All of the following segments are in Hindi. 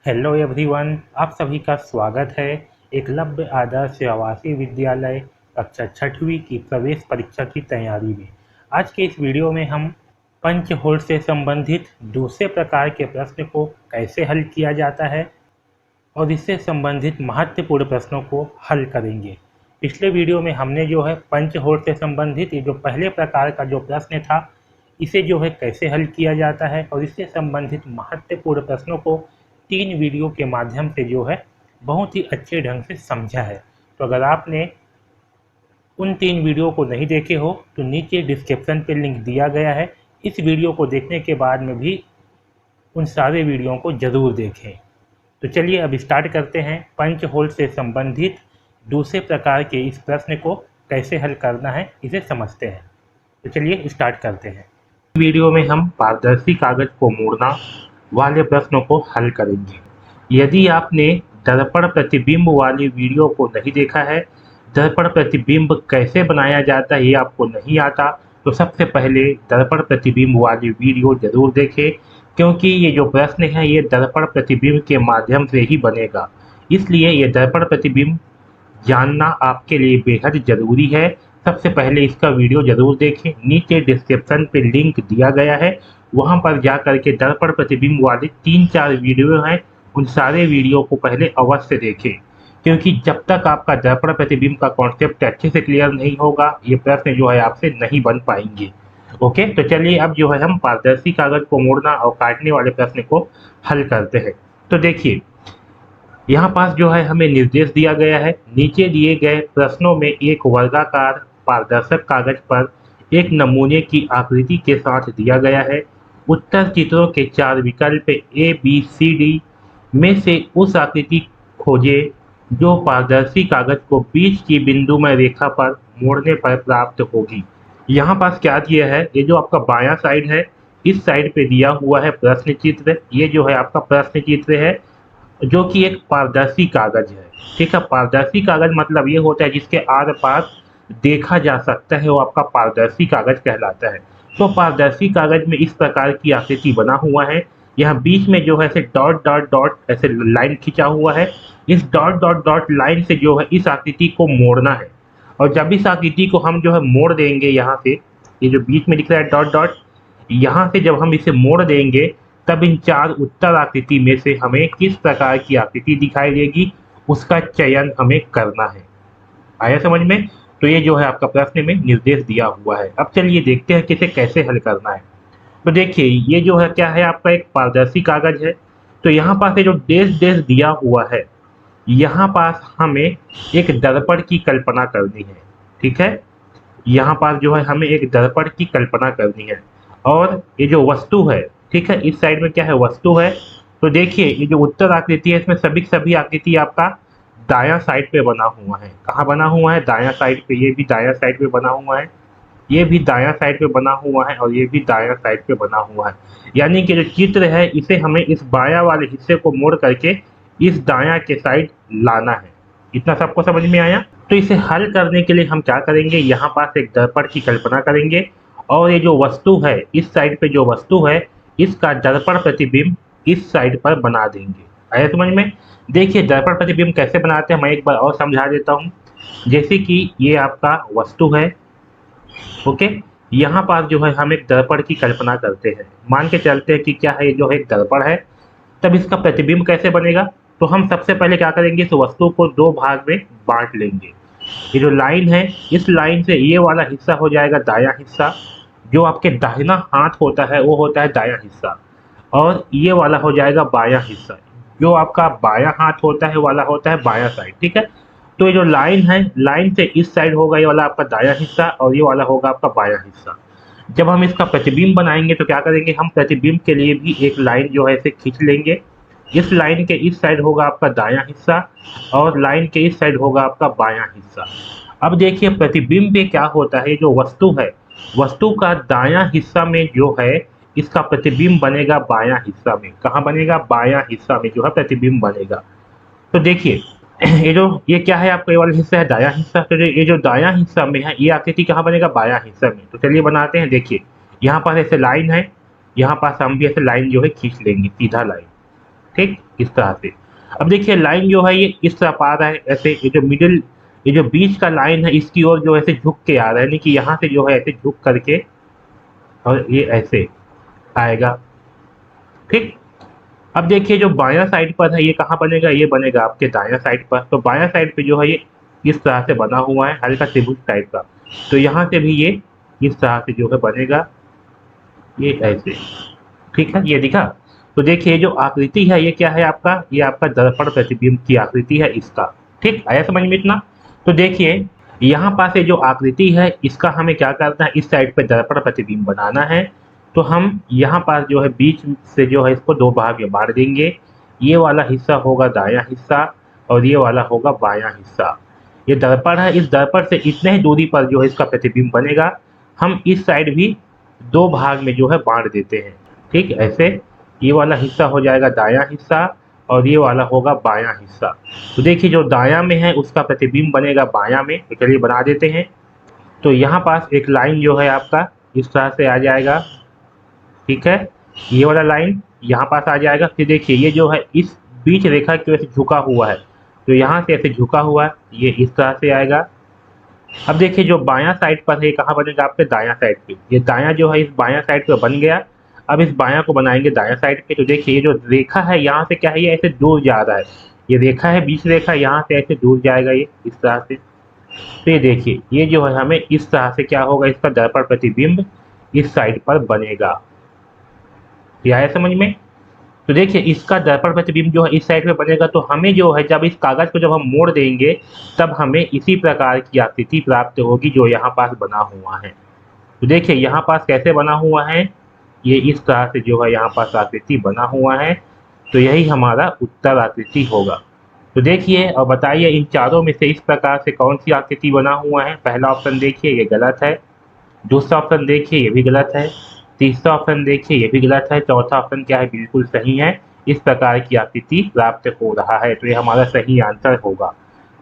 हेलो एवरीवन, आप सभी का स्वागत है एकलव्य आदर्श आवासीय विद्यालय कक्षा छठवीं की प्रवेश परीक्षा की तैयारी में। आज के इस वीडियो में हम पंच होल्ड से संबंधित दूसरे प्रकार के प्रश्न को कैसे हल किया जाता है और इससे संबंधित महत्वपूर्ण प्रश्नों को हल करेंगे। पिछले वीडियो में हमने जो है पंच होल्ड से संबंधित ये जो पहले प्रकार का जो प्रश्न था इसे जो है कैसे हल किया जाता है और इससे संबंधित महत्वपूर्ण प्रश्नों को 3 वीडियो के माध्यम से जो है बहुत ही अच्छे ढंग से समझा है। तो अगर आपने उन 3 वीडियो को नहीं देखे हो तो नीचे डिस्क्रिप्शन पे लिंक दिया गया है। इस वीडियो को देखने के बाद में भी उन सारे वीडियो को ज़रूर देखें। तो चलिए अब स्टार्ट करते हैं पंच होल्ड से संबंधित दूसरे प्रकार के इस प्रश्न को कैसे हल करना है, इसे समझते हैं। तो चलिए स्टार्ट करते हैं। वीडियो में हम पारदर्शी कागज को मोड़ना वाले प्रश्नों को हल करेंगे। यदि आपने दर्पण प्रतिबिंब वाली वीडियो को नहीं देखा है, दर्पण प्रतिबिंब कैसे बनाया जाता है ये आपको नहीं आता, तो सबसे पहले दर्पण प्रतिबिंब वाली वीडियो जरूर देखें, क्योंकि ये जो प्रश्न है ये दर्पण प्रतिबिंब के माध्यम से ही बनेगा। इसलिए ये दर्पण प्रतिबिंब जानना आपके लिए बेहद ज़रूरी है। सबसे पहले इसका वीडियो ज़रूर देखें, नीचे डिस्क्रिप्शन पे लिंक दिया गया है, वहाँ पर जा करके दर्पण प्रतिबिंब वाले 3-4 वीडियो हैं, उन सारे वीडियो को पहले अवश्य देखें, क्योंकि जब तक आपका दर्पण प्रतिबिंब का कॉन्सेप्ट अच्छे से क्लियर नहीं होगा ये प्रश्न जो है आपसे नहीं बन पाएंगे। ओके, तो चलिए अब जो है हम पारदर्शी कागज को मोड़ना और काटने वाले प्रश्न को हल करते हैं। तो देखिए यहाँ पास जो है हमें निर्देश दिया गया है, नीचे दिए गए प्रश्नों में एक वर्गाकार पारदर्शक कागज पर एक नमूने की आकृति के साथ दिया गया है। उत्तर चित्रों के 4 विकल्प ए बी सी डी में से उस आकृति खोजे जो पारदर्शी कागज को बीच की बिंदुमय रेखा पर मोड़ने पर प्राप्त होगी। यहाँ पास क्या दिया है, ये जो आपका बायां साइड है इस साइड पे दिया हुआ है प्रश्न चित्र, ये जो है आपका प्रश्न चित्र है जो कि एक पारदर्शी कागज है। ठीक है, पारदर्शी कागज मतलब ये होता है जिसके आर पार देखा जा सकता है, वो आपका पारदर्शी कागज कहलाता है। तो पारदर्शी कागज में इस प्रकार की आकृति बना हुआ है, यहाँ बीच में जो है ऐसे डॉट डॉट डॉट ऐसे लाइन खींचा हुआ है। इस डॉट डॉट डॉट लाइन से जो है इस आकृति को मोड़ना है, और जब इस आकृति को हम जो है मोड़ देंगे, यहाँ से ये जो बीच में दिख रहा है डॉट डॉट, यहाँ से जब हम इसे मोड़ देंगे तब इन 4 उत्तर आकृति में से हमें किस प्रकार की आकृति दिखाई देगी उसका चयन हमें करना है। आया समझ में? तो ये जो है आपका प्रश्न में निर्देश दिया हुआ है। अब चलिए देखते हैं कि इसे कैसे हल करना है। तो देखिए ये जो है क्या है, आपका एक पारदर्शी कागज है। तो यहाँ पास जो डेश डेश दिया हुआ है, यहाँ पास हमें एक दर्पण की कल्पना करनी है। ठीक है, यहाँ पास जो है हमें एक दर्पण की कल्पना करनी है, और ये जो वस्तु है, ठीक है, इस साइड में क्या है, वस्तु है। तो देखिए ये जो उत्तर आकृति है इसमें सभी सभी आकृति आपका दायां साइड पे बना हुआ है। कहाँ बना हुआ है? दायां साइड पे। ये भी दायां साइड पे बना हुआ है, ये भी दायां साइड पे बना हुआ है, और ये भी दायां साइड पे बना हुआ है। यानी कि जो चित्र है इसे हमें इस बायां वाले हिस्से को मोड़ करके इस दायां के साइड लाना है। इतना सबको समझ में आया? तो इसे हल करने के लिए हम क्या करेंगे, यहाँ पास एक दर्पण की कल्पना करेंगे, और ये जो वस्तु है इस साइड पे जो वस्तु है इसका दर्पण प्रतिबिंब इस साइड पर बना देंगे। आया समझ में? देखिए दर्पण प्रतिबिंब कैसे बनाते हैं मैं एक बार और समझा देता हूँ। जैसे कि ये आपका वस्तु है, ओके, यहाँ पास जो है हम एक दर्पण की कल्पना करते हैं, मान के चलते हैं कि क्या है, ये जो है एक दर्पण है। तब इसका प्रतिबिंब कैसे बनेगा? तो हम सबसे पहले क्या करेंगे, इस वस्तु को 2 भाग में बांट लेंगे। ये जो लाइन है इस लाइन से ये वाला हिस्सा हो जाएगा दायां हिस्सा, जो आपके दाहिना हाथ होता है वो होता है दायां हिस्सा, और ये वाला हो जाएगा बायां हिस्सा, जो आपका बायां हाथ होता है वाला होता है बायां साइड। ठीक है, तो ये जो लाइन है, लाइन से इस साइड होगा ये वाला आपका दायां हिस्सा, और ये वाला होगा आपका बायां हिस्सा। जब हम इसका प्रतिबिंब बनाएंगे तो क्या करेंगे, हम प्रतिबिंब के लिए भी एक लाइन जो है इसे खींच लेंगे। इस लाइन के इस साइड होगा आपका दायां हिस्सा, और लाइन के इस साइड होगा आपका बायां हिस्सा। अब देखिए प्रतिबिंब में क्या होता है, जो वस्तु है, वस्तु का दायां हिस्सा में जो है इसका प्रतिबिंब बनेगा बायां हिस्सा में। कहाँ बनेगा? बायां हिस्सा में जो है प्रतिबिंब बनेगा। तो देखिए ये क्या है, आपका ये वाला हिस्सा है दायां हिस्सा, तो ये जो दायां हिस्सा में है ये आकृति कहाँ बनेगा? बायां हिस्सा में। तो चलिए बनाते हैं। देखिए यहाँ पास ऐसे लाइन है, यहाँ पास हम भी ऐसे लाइन जो है खींच लेंगे, सीधा लाइन। ठीक, इस तरह से। अब देखिए लाइन जो है ये इस तरफ आ रहा है ऐसे, ये जो बीच का लाइन है इसकी ओर जो ऐसे झुक के आ रहा है, यानी कि यहाँ से जो है ऐसे झुक करके और ये ऐसे आएगा। ठीक। अब देखिए जो बायां साइड पर है ये कहाँ बनेगा, ये बनेगा आपके दायां साइड पर। तो बायां साइड पे जो है ये इस तरह से बना हुआ है हल्का त्रिभुज टाइप का। तो यहाँ से भी ये इस तरह से जो है बनेगा, ये ऐसे। ठीक है, ये दिखा। तो देखिए जो आकृति है ये क्या है आपका, ये आपका दर्पण प्रतिबिंब की आकृति है इसका। ठीक, आया समझ में इतना। तो देखिए यहाँ पास ये जो आकृति है इसका हमें क्या करना है, इस साइड पे दर्पण प्रतिबिंब बनाना है। तो हम यहाँ पास जो है बीच से जो है इसको दो भाग में बांट देंगे। ये वाला हिस्सा होगा दायां हिस्सा और ये वाला होगा बायां हिस्सा। ये दर्पण है, इस दर्पण से इतने ही दूरी पर जो है इसका प्रतिबिंब बनेगा। हम इस साइड भी दो भाग में जो है बांट देते हैं। ठीक, ऐसे ये वाला हिस्सा हो जाएगा दायां हिस्सा और ये वाला होगा बायां हिस्सा। तो देखिए जो दायां में है उसका प्रतिबिंब बनेगा बायां में, तो चलिए बना देते हैं। तो यहाँ पास एक लाइन जो है आपका इस तरह से आ जाएगा। ठीक है, ये वाला लाइन यहाँ पास आ जाएगा। फिर देखिए ये जो है इस बीच रेखा की वजह से झुका हुआ है, तो यहाँ से ऐसे झुका हुआ है, ये इस तरह से आएगा। अब देखिए जो बायां साइड पर है कहाँ बनेगा, आपके दायां साइड पे। ये दायां जो है इस बायां साइड पे बन गया। अब इस बायां को बनाएंगे दायां साइड पे। तो देखिए ये जो रेखा है यहाँ से क्या है, ये ऐसे दूर जा रहा है। ये रेखा है बीच रेखा, यहाँ से ऐसे दूर जाएगा ये इस तरह से। तो ये देखिए ये जो है हमें इस तरह से क्या होगा, इसका दर्पण प्रतिबिंब इस साइड पर बनेगा। ये आया समझ में। तो देखिए इसका दर्पण प्रतिबिंब जो है इस साइड में बनेगा। तो हमें जो है जब इस कागज को जब हम मोड़ देंगे तब हमें इसी प्रकार की आकृति प्राप्त होगी जो यहाँ पास बना हुआ है। तो देखिए यहाँ पास कैसे बना हुआ है, ये इस तरह से जो है यहाँ पास आकृति बना हुआ है। तो यही हमारा उत्तर आकृति होगा। तो देखिए और बताइए इन चारों में से इस प्रकार से कौन सी आकृति बना हुआ है। पहला ऑप्शन देखिए ये गलत है, दूसरा ऑप्शन देखिए ये भी गलत है, तीसरा ऑप्शन देखिए ये भी गलत है, चौथा ऑप्शन क्या है, बिल्कुल सही है। इस प्रकार की आकृति प्राप्त हो रहा है, तो ये हमारा सही आंसर होगा।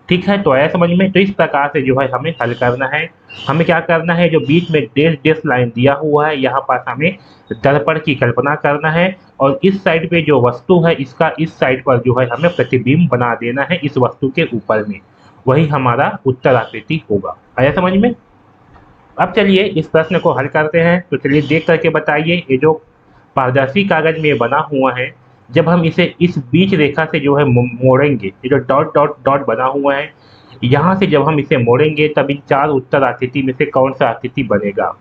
ठीक है, तो आया समझ में। तो इस प्रकार से जो है हमें हल करना है। हमें क्या करना है, जो बीच में डैश डैश लाइन दिया हुआ है यहाँ पास हमें दर्पण की कल्पना करना है और इस साइड पे जो वस्तु है इसका इस साइड पर जो है हमें प्रतिबिंब बना देना है इस वस्तु के ऊपर में। वही हमारा उत्तर आकृति होगा। आया समझ में। अब चलिए इस प्रश्न को हल करते हैं। तो चलिए देख करके बताइए, ये जो पारदर्शी कागज में बना हुआ है, जब हम इसे इस बीच रेखा से जो है मोड़ेंगे, ये जो डॉट डॉट डॉट बना हुआ है यहाँ से जब हम इसे मोड़ेंगे तब इन चार उत्तर आकृति में से कौन सा आकृति बनेगा।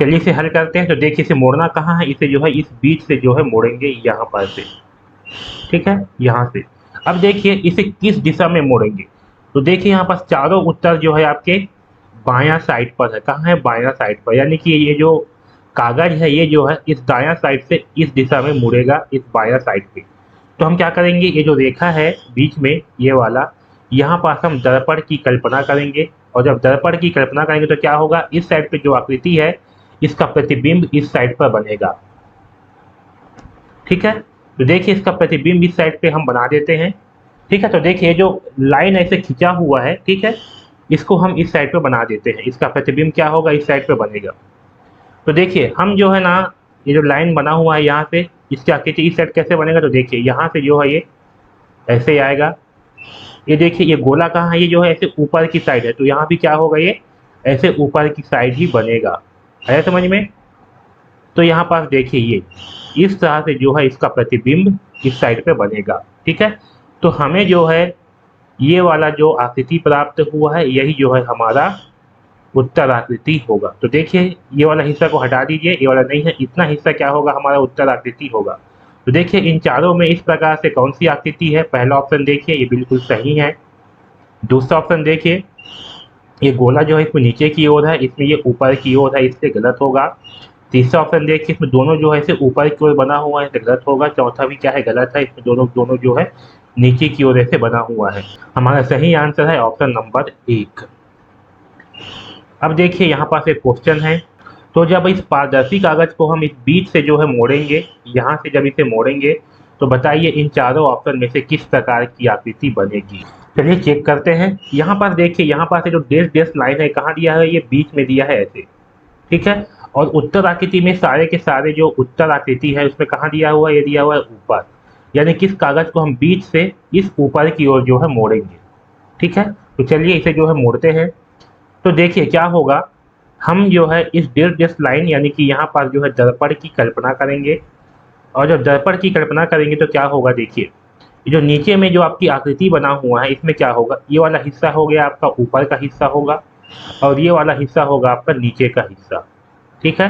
चलिए इसे हल करते हैं। तो देखिए इसे मोड़ना कहाँ है, इसे जो है इस बीच से जो है मोड़ेंगे यहाँ पर से। ठीक है, यहाँ से। अब देखिए इसे किस दिशा में मोड़ेंगे। तो देखिए यहाँ पास चारों उत्तर जो है आपके बायां साइड पर है। कहाँ है, बायां साइड पर, यानी कि ये जो कागज है ये जो है इस दायां साइड से इस दिशा में मुड़ेगा, इस बायां साइड पे। तो हम क्या करेंगे, ये जो रेखा है बीच में ये वाला, यहाँ पास हम दर्पण की कल्पना करेंगे और जब दर्पण की कल्पना करेंगे तो क्या होगा, इस साइड पे जो आकृति है इसका प्रतिबिंब इस साइड पर बनेगा। ठीक है, तो देखिए इसका प्रतिबिंब इस साइड पे हम बना देते हैं। ठीक है, तो देखिए जो लाइन ऐसे खिंचा हुआ है, ठीक है, इसको हम इस साइड पे बना देते हैं। इसका प्रतिबिंब क्या होगा, इस साइड पे बनेगा। तो देखिए हम जो है ना, ये जो लाइन बना हुआ है यहाँ से, इसकी आकृति इस साइड कैसे बनेगा। तो देखिए यहाँ से जो है ये ऐसे आएगा। ये देखिए ये गोला कहाँ है, ये जो है ऐसे ऊपर की साइड है, तो यहाँ भी क्या होगा, ये ऐसे ऊपर की साइड ही बनेगा। आया समझ में। तो यहाँ पास देखिए ये इस तरह से जो है इसका प्रतिबिंब इस साइड पे बनेगा। ठीक है, तो हमें जो है ये वाला जो आकृति प्राप्त हुआ है यही जो है हमारा उत्तर आकृति होगा। तो देखिए ये वाला हिस्सा को हटा दीजिए, ये वाला नहीं है, इतना हिस्सा क्या होगा, हमारा उत्तर आकृति होगा। तो देखिए इन चारों में इस प्रकार से कौन सी आकृति है। पहला ऑप्शन देखिए ये बिल्कुल सही है। दूसरा ऑप्शन देखिए ये गोला जो है इसमें नीचे की ओर है, इसमें ये ऊपर की ओर है, इससे गलत होगा। तीसरा ऑप्शन देखिए इसमें दोनों जो है इसे ऊपर की ओर बना हुआ है, गलत होगा। चौथा भी क्या है, गलत है, इसमें दोनों दोनों जो है नीचे की ओर से बना हुआ है। हमारा सही आंसर है ऑप्शन नंबर 1। अब देखिए यहाँ पास एक क्वेश्चन है। तो जब इस पारदर्शी कागज को हम इस बीच से जो है मोड़ेंगे, यहाँ से जब इसे मोड़ेंगे तो बताइए इन चारों ऑप्शन में से किस प्रकार की आकृति बनेगी। चलिए चेक करते हैं। यहाँ पास देखिए, यहाँ पास जो डैश डैश लाइन है कहाँ दिया है, ये बीच में दिया है ऐसे। ठीक है, और उत्तर आकृति में सारे के सारे जो उत्तर आकृति है उसमें कहाँ दिया हुआ है, ये दिया हुआ है ऊपर। यानी किस कागज को हम बीच से इस ऊपर की ओर जो है मोड़ेंगे। ठीक है, तो चलिए इसे जो है मोड़ते हैं। तो देखिए क्या होगा, हम जो है इस डेश लाइन यानी कि यहाँ पर जो है दर्पण की कल्पना करेंगे, और जब दर्पण की कल्पना करेंगे तो क्या होगा, देखिए जो नीचे में जो आपकी आकृति बना हुआ है इसमें क्या होगा, ये वाला हिस्सा हो गया आपका ऊपर का हिस्सा होगा, और ये वाला हिस्सा होगा आपका नीचे का हिस्सा। ठीक है,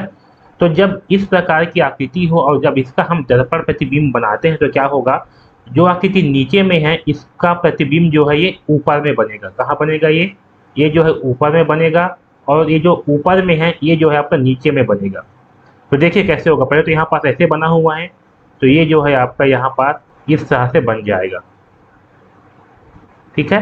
तो जब इस प्रकार की आकृति हो और जब इसका हम दर्पण प्रतिबिंब बनाते हैं तो क्या होगा, जो आकृति नीचे में है इसका प्रतिबिंब जो है ये ऊपर में बनेगा। कहाँ बनेगा, ये जो है ऊपर में बनेगा, और ये जो ऊपर में है ये जो है आपका नीचे में बनेगा। तो देखिए कैसे होगा, पहले तो यहाँ पास ऐसे बना हुआ है, तो ये जो है आपका यहाँ पास इस तरह से बन जाएगा। ठीक है,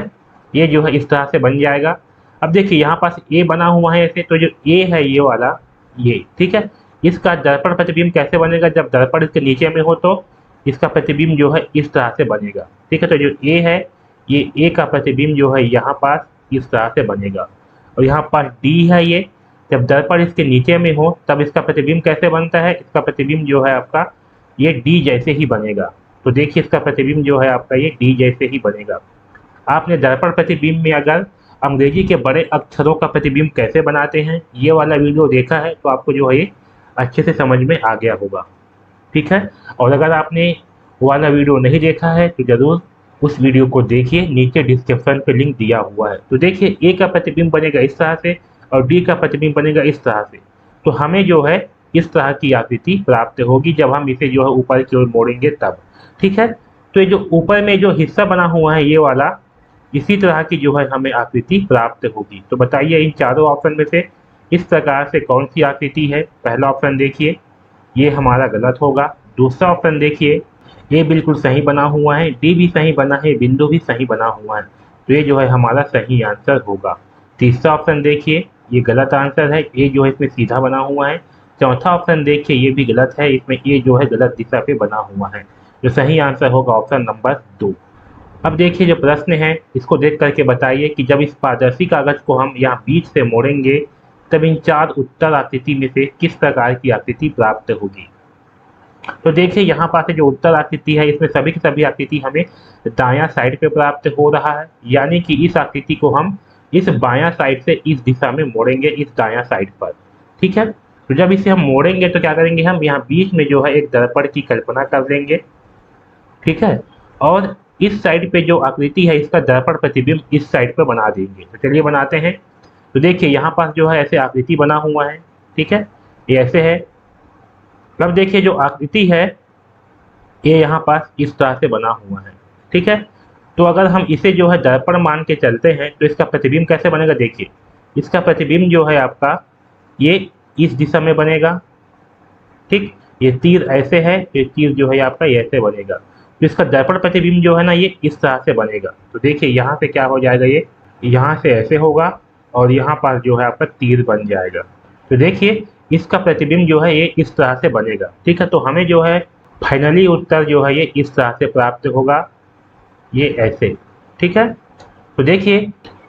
ये जो है इस तरह से बन जाएगा। अब देखिए यहाँ पास ए बना हुआ है ऐसे, तो जो ए है ये वाला, ये ठीक है, इसका दर्पण प्रतिबिंब कैसे बनेगा, जब दर्पण इसके नीचे में हो तो इसका प्रतिबिंब जो है इस तरह से बनेगा। ठीक है, तो जो ए है ये ए का प्रतिबिंब जो है यहाँ पास इस तरह से बनेगा, और यहाँ पास डी है ये, जब दर्पण इसके नीचे में हो तब इसका प्रतिबिंब कैसे बनता है, इसका प्रतिबिंब जो है आपका ये डी जैसे ही बनेगा। तो देखिए इसका प्रतिबिंब जो है आपका ये डी जैसे ही बनेगा। आपने दर्पण प्रतिबिंब में अगर अंग्रेजी के बड़े अक्षरों का प्रतिबिंब कैसे बनाते हैं ये वाला वीडियो देखा है तो आपको जो है ये अच्छे से समझ में आ गया होगा। ठीक है, और अगर आपने वो वाला वीडियो नहीं देखा है तो जरूर उस वीडियो को देखिए, नीचे डिस्क्रिप्शन पे लिंक दिया हुआ है। तो देखिए ए का प्रतिबिंब बनेगा इस तरह से और डी का प्रतिबिंब बनेगा इस तरह से। तो हमें जो है इस तरह की आकृति प्राप्त होगी जब हम इसे जो है ऊपर की ओर मोड़ेंगे तब। ठीक है, तो ये जो ऊपर में जो हिस्सा बना हुआ है ये वाला, इसी तरह की जो है हमें आकृति प्राप्त होगी। तो बताइए इन चारों ऑप्शन में से इस प्रकार से कौन सी आकृति है। पहला ऑप्शन देखिए ये हमारा गलत होगा। दूसरा ऑप्शन देखिए ये बिल्कुल सही बना हुआ है, डी भी सही बना है, बिंदु भी सही बना हुआ है, तो ये जो है हमारा सही आंसर होगा। तीसरा ऑप्शन देखिए ये गलत आंसर है, ये जो है इसमें सीधा बना हुआ है। चौथा ऑप्शन देखिए ये भी गलत है, इसमें ये जो है गलत दिशा पे बना हुआ है। जो सही आंसर होगा ऑप्शन नंबर 2। अब देखिए जो प्रश्न है इसको देख करके बताइए कि जब इस पारदर्शी कागज को हम यहाँ बीच से मोड़ेंगे तब इन चार उत्तर आकृति में से किस प्रकार की आकृति प्राप्त होगी। तो देखिए यहाँ पास जो उत्तर आकृति है इसमें सभी की सभी आकृति हमें दायां साइड पे प्राप्त हो रहा है, यानी कि इस आकृति को हम इस बायां साइड से इस दिशा में मोड़ेंगे, इस दायां साइड पर। ठीक है, तो जब इसे हम मोड़ेंगे तो क्या करेंगे, हम यहाँ बीच में जो है एक दर्पण की कल्पना कर लेंगे। ठीक है, और इस साइड पे जो आकृति है इसका दर्पण प्रतिबिंब इस साइड पे बना देंगे। तो चलिए बनाते हैं। तो देखिए यहाँ पास जो है ऐसे आकृति बना हुआ है। ठीक है, ये ऐसे है। अब देखिए जो आकृति है ये यहाँ पास इस तरह से बना हुआ है। ठीक है, तो अगर हम इसे जो है दर्पण मान के चलते हैं तो इसका प्रतिबिंब कैसे बनेगा, देखिए इसका प्रतिबिंब जो है आपका ये इस दिशा में बनेगा। ठीक, ये तीर ऐसे है, ये तीर जो है आपका ये ऐसे बनेगा, तो इसका दर्पण प्रतिबिंब जो है ना ये इस तरह से बनेगा। तो देखिए यहाँ से क्या हो जाएगा, ये यहाँ से ऐसे होगा और यहाँ पास जो है आपका तीर बन जाएगा। तो देखिए इसका प्रतिबिंब जो है ये इस तरह से बनेगा। ठीक है, तो हमें जो है फाइनली उत्तर जो है ये इस तरह से प्राप्त होगा, ये ऐसे। ठीक है, तो देखिए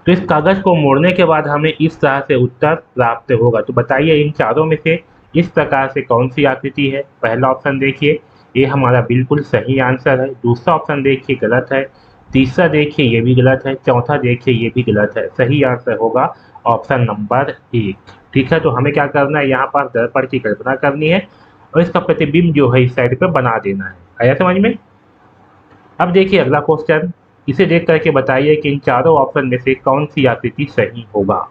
तो इस कागज को मोड़ने के बाद हमें इस तरह से उत्तर प्राप्त होगा। तो बताइए इन चारों में से इस प्रकार से कौन सी आकृति है। पहला ऑप्शन देखिए ये हमारा बिल्कुल सही आंसर है। दूसरा ऑप्शन देखिए गलत है। तीसरा देखिए ये भी गलत है। चौथा देखिए ये भी गलत है। सही आंसर होगा ऑप्शन नंबर 1। ठीक है, तो हमें क्या करना है, यहाँ पर दर्पण की कल्पना करनी है और इसका प्रतिबिंब जो है इस साइड पे बना देना है। आया समझ में। अब देखिए अगला क्वेश्चन, इसे देख करके बताइए कि इन चारों ऑप्शन में से कौन सी आकृति सही होगा।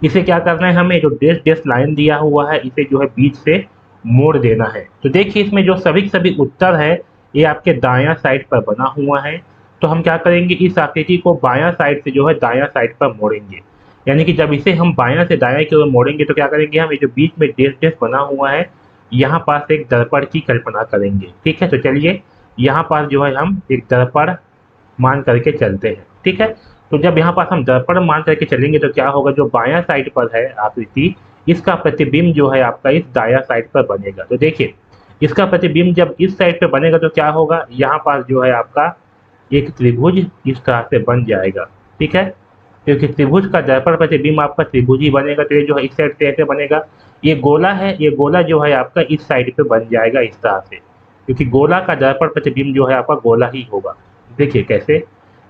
इसे क्या करना है, हमें जो डेश डेश लाइन दिया हुआ है इसे जो है बीच से मोड़ देना है। तो देखिए इसमें जो सभी उत्तर है ये आपके दायां साइड पर बना हुआ है। तो हम क्या करेंगे, इस आकृति को बायां साइड से जो है दायां साइड पर मोड़ेंगे, यानी कि जब इसे हम बायां से दायां की ओर मोड़ेंगे तो क्या करेंगे, हम ये जो बीच में डेश डेश बना हुआ है यहाँ पास एक दर्पण की कल्पना करेंगे। ठीक है, तो चलिए यहाँ पास जो है हम एक दर्पण मान करके चलते हैं। ठीक है, तो जब यहाँ पास हम दर्पण मान करके चलेंगे तो क्या होगा, जो बायां साइड पर है आकृति इसका प्रतिबिंब जो है आपका इस दायां साइड पर बनेगा। तो देखिए इसका प्रतिबिंब जब इस साइड पे बनेगा तो क्या होगा, यहाँ पास जो है आपका एक त्रिभुज इस तरह से बन जाएगा। ठीक है, क्योंकि त्रिभुज का दर्पण प्रतिबिंब आपका त्रिभुज ही बनेगा, तो ये जो है इस साइड से ऐसे बनेगा। ये गोला है, ये गोला जो है आपका इस साइड पे बन जाएगा इस तरह से। क्योंकि गोला का दर्पण प्रतिबिंब जो है आपका गोला ही होगा। देखिए कैसे,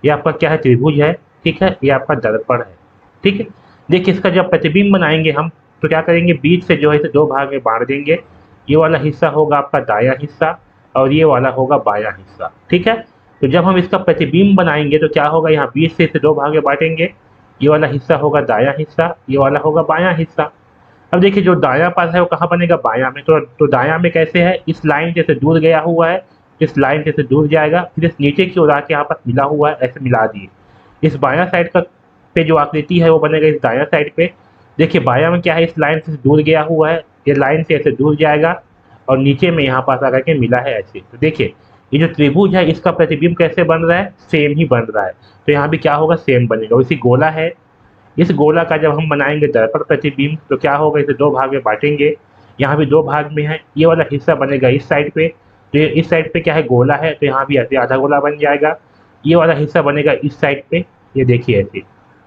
ये आपका क्या है, त्रिभुज है, ठीक है, ये आपका दर्पण है, ठीक है। देखिए इसका जब प्रतिबिंब बनाएंगे हम तो क्या करेंगे, बीच से जो है इसे दो भाग में बांट देंगे। ये वाला हिस्सा होगा आपका दायां हिस्सा और ये वाला होगा बायां हिस्सा, ठीक है। तो जब हम इसका प्रतिबिंब बनाएंगे तो क्या होगा, यहाँ बीच से इसे दो भाग में बांटेंगे। ये वाला हिस्सा होगा दायां हिस्सा, ये वाला होगा बायां हिस्सा। अब देखिए जो दायां पास है वो कहाँ बनेगा, बायां में। तो दायां में कैसे है, इस लाइन जैसे दूर गया हुआ है, इस लाइन जैसे दूर जाएगा, फिर इस नीचे की ओर आके यहाँ पास मिला हुआ है, ऐसे मिला दिए। इस बायां साइड का पे जो आकृति है वो बनेगा इस दायां साइड पे। देखिए बायां में क्या है, इस लाइन से दूर गया हुआ है, ये लाइन से ऐसे दूर जाएगा और नीचे में यहाँ पास आकर के मिला है ऐसे। तो देखिए ये जो त्रिभुज है इसका प्रतिबिंब कैसे बन रहा है, सेम ही बन रहा है। तो यहाँ भी क्या होगा, सेम बनेगा। इसी गोला है, इस गोला का जब हम बनाएंगे दर्पण प्रतिबिंब तो क्या होगा, इसे दो भाग में बांटेंगे। यहाँ भी दो भाग में है, ये वाला हिस्सा बनेगा इस साइड पे, तो ये इस साइड पे क्या है, गोला है, तो यहाँ भी ऐसे आधा गोला बन जाएगा। ये वाला हिस्सा बनेगा इस साइड पे, ये देखिए ऐसे।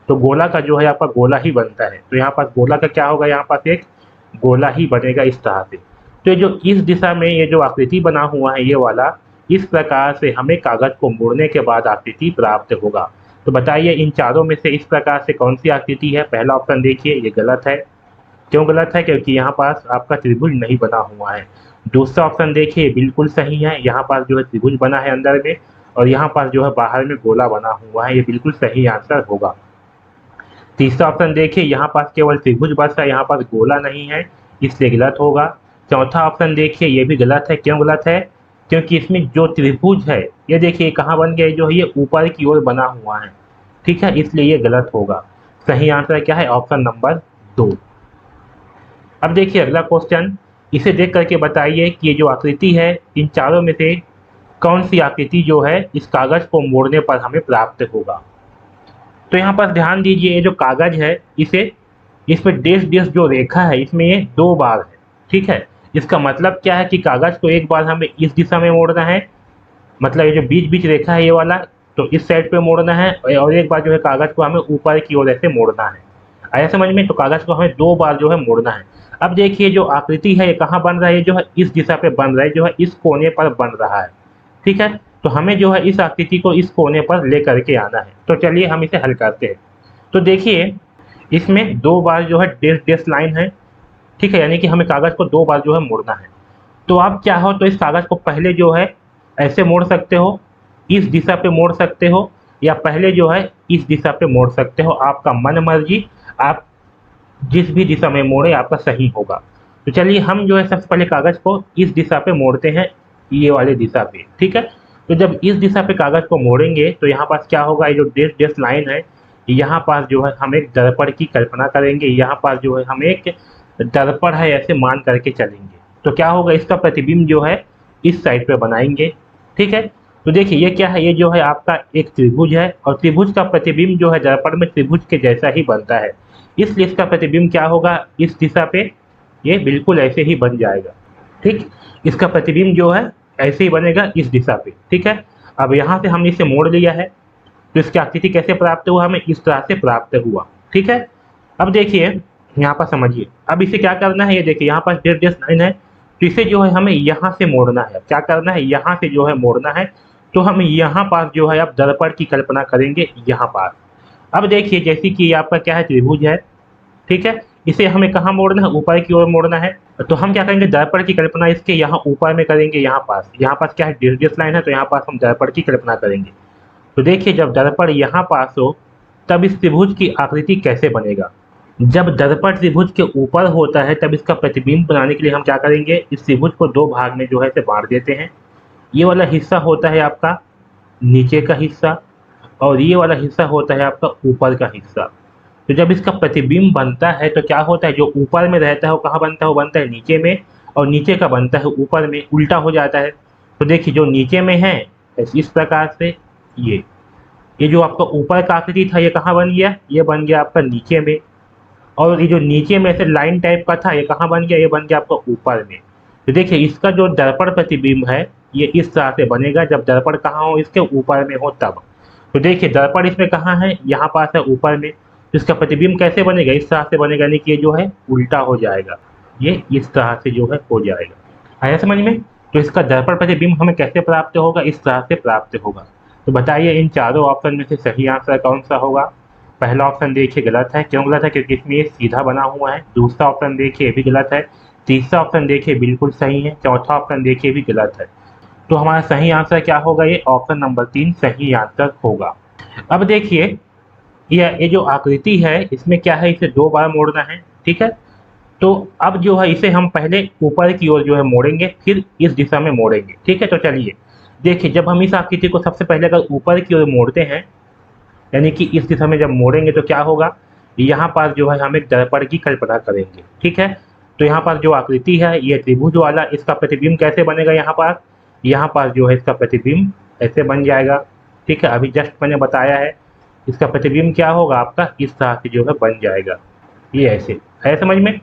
तो गोला का जो है आपका गोला ही बनता है। तो यहाँ पास गोला का क्या होगा, यहाँ पास एक गोला ही बनेगा इस तरह से। तो ये जो इस दिशा में ये जो आकृति बना हुआ है ये वाला, इस प्रकार से हमें कागज को मोड़ने के बाद आकृति प्राप्त होगा। तो बताइए इन चारों में से इस प्रकार से कौन सी आकृति है। पहला ऑप्शन देखिए ये गलत है। क्यों गलत है, क्योंकि यहाँ पास आपका त्रिभुज नहीं बना हुआ है। दूसरा ऑप्शन देखिए बिल्कुल सही है, यहाँ पास जो है त्रिभुज बना है अंदर में और यहाँ पास जो है बाहर में गोला बना हुआ है, ये बिल्कुल सही आंसर होगा। तीसरा ऑप्शन देखिए, यहाँ पास केवल त्रिभुज बस है, यहाँ पास गोला नहीं है, इसलिए गलत होगा। चौथा ऑप्शन देखिए ये भी गलत है। क्यों गलत है, क्योंकि इसमें जो त्रिभुज है ये देखिए कहाँ बन गया, जो है ये ऊपर की ओर बना हुआ है, ठीक है, इसलिए ये गलत होगा। सही आंसर क्या है, ऑप्शन नंबर 2। अब देखिए अगला क्वेश्चन, इसे देख करके बताइए कि ये जो आकृति है इन चारों में से कौन सी आकृति जो है इस कागज को मोड़ने पर हमें प्राप्त होगा। तो यहाँ पर ध्यान दीजिए, ये जो कागज है इसे, इसमें डेश डेश जो रेखा है इसमें ये दो बार है, ठीक है। इसका मतलब क्या है कि कागज को एक बार हमें इस दिशा में मोड़ना है, मतलब ये जो बीच बीच रेखा है ये वाला, तो इस साइड पे मोड़ना है, और एक बार जो है कागज को हमें ऊपर की ओर ऐसे मोड़ना है। आया समझ में, तो कागज को हमें दो बार जो है मोड़ना है। अब देखिए जो आकृति है ये कहाँ बन रहा है, जो है इस दिशा पे बन रहा है, जो है इस कोने पर बन रहा है, ठीक है। तो हमें जो है इस आकृति को इस कोने पर ले करके आना है। तो चलिए हम इसे हल करते हैं। तो देखिए इसमें दो बार जो है डेश डेश लाइन है, ठीक है, यानी कि हमें कागज को दो बार जो है मोड़ना है। तो आप क्या हो, तो इस कागज को पहले जो है ऐसे मोड़ सकते हो, इस दिशा पे मोड़ सकते हो, या पहले जो है इस दिशा पे मोड़ सकते हो, आपका मन मर्जी, आप जिस भी दिशा में मोड़े आपका सही होगा। तो चलिए हम जो है सबसे पहले कागज को इस दिशा पे मोड़ते हैं, ये वाले दिशा पे, ठीक है। तो जब इस दिशा पे कागज को मोड़ेंगे तो यहाँ पास क्या होगा, ये जो डेश डेश लाइन है यहाँ पास जो है हम एक दर्पण की कल्पना करेंगे, यहाँ पास जो है हम एक दर्पण है ऐसे मान करके चलेंगे। तो क्या होगा, इसका प्रतिबिंब जो है इस साइड पे बनाएंगे, ठीक है। तो देखिए ये क्या है, ये जो है आपका एक त्रिभुज है और त्रिभुज का प्रतिबिंब जो है दर्पण में त्रिभुज के जैसा ही बनता है, इसलिए इसका प्रतिबिंब क्या होगा, इस दिशा पे ये बिल्कुल ऐसे ही बन जाएगा, ठीक। इसका प्रतिबिंब जो है ऐसे ही बनेगा इस दिशा पे, ठीक है। अब यहाँ से हमने इसे मोड़ लिया है, तो इसकी आकृति कैसे प्राप्त हुआ, हमें इस तरह से प्राप्त हुआ, ठीक है। अब देखिए यहाँ पर समझिए, अब इसे क्या करना है, ये देखिए यहाँ पर डेश डेश लाइन है, तो इसे जो है हमें यहाँ से मोड़ना है। क्या करना है, यहाँ से जो है मोड़ना है। तो हम यहाँ पास जो है अब दर्पण की कल्पना करेंगे यहाँ पास। अब देखिए जैसे कि आपका क्या है, त्रिभुज है, ठीक है, इसे हमें कहाँ मोड़ना है, ऊपर की ओर मोड़ना है। तो हम क्या करेंगे, दर्पण की कल्पना इसके यहाँ ऊपर में करेंगे, यहाँ पास क्या है, डेश डेश लाइन है, तो यहाँ पास हम दर्पण की कल्पना करेंगे। तो देखिए जब दर्पण यहाँ पास हो तब इस त्रिभुज की आकृति कैसे बनेगा। जब दर्पण त्रिभुज के ऊपर होता है तब इसका प्रतिबिंब बनाने के लिए हम क्या करेंगे, इस त्रिभुज को दो भाग में जो है इसे बांट देते हैं। ये वाला हिस्सा होता है आपका नीचे का हिस्सा और ये वाला हिस्सा होता है आपका ऊपर का हिस्सा। तो जब इसका प्रतिबिंब बनता है तो क्या होता है, जो ऊपर में रहता है वो कहाँ बनता है, वो बनता है नीचे में, और नीचे का बनता है ऊपर में, उल्टा हो जाता है। तो देखिए जो नीचे में है इस प्रकार से ये जो आपका ऊपर का आकृति था ये कहाँ बन गया, ये बन गया आपका नीचे में, और ये जो नीचे में से लाइन टाइप का था ये कहाँ बन गया, ये बन गया आपका ऊपर में। तो देखिए इसका जो दर्पण प्रतिबिंब है ये इस तरह से बनेगा, जब दर्पण कहाँ हो, इसके ऊपर में हो तब। तो देखिए दर्पण इसमें कहाँ है, यहाँ पास है ऊपर में, तो इसका प्रतिबिंब कैसे बनेगा, इस तरह से बनेगा, यानी कि ये जो है उल्टा हो जाएगा, ये इस तरह से जो है हो जाएगा। आया समझ में। तो इसका दर्पण प्रतिबिंब हमें कैसे प्राप्त होगा, इस तरह से प्राप्त होगा। तो बताइए इन चारों ऑप्शन में से सही आंसर कौन सा होगा। पहला ऑप्शन देखिए गलत है, क्यों गलत है, क्योंकि इसमें ये सीधा बना हुआ है। दूसरा ऑप्शन देखिए ये भी गलत है। तीसरा ऑप्शन देखिए बिल्कुल सही है। चौथा ऑप्शन देखिए भी गलत है। तो हमारा सही आंसर क्या होगा, ये ऑप्शन नंबर 3 सही आंसर होगा। अब देखिए ये जो आकृति है इसमें क्या है, इसे 2 बार मोड़ना है, ठीक है। तो अब जो है इसे हम पहले ऊपर की ओर जो है मोड़ेंगे, फिर इस दिशा में मोड़ेंगे, ठीक है। तो चलिए देखिए, जब हम इस आकृति को सबसे पहले अगर ऊपर की ओर मोड़ते हैं, यानी कि इस दिशा में जब मोड़ेंगे तो क्या होगा, यहाँ पर जो है हम एक दर्पण की कल्पना करेंगे, ठीक है। तो यहाँ पर जो आकृति है ये त्रिभुज वाला, इसका प्रतिबिंब कैसे बनेगा, यहाँ पर जो है इसका प्रतिबिंब ऐसे बन जाएगा, ठीक है। अभी जस्ट मैंने बताया है, इसका प्रतिबिंब क्या होगा आपका, इस तरह से जो है बन जाएगा, ये ऐसे है समझ में।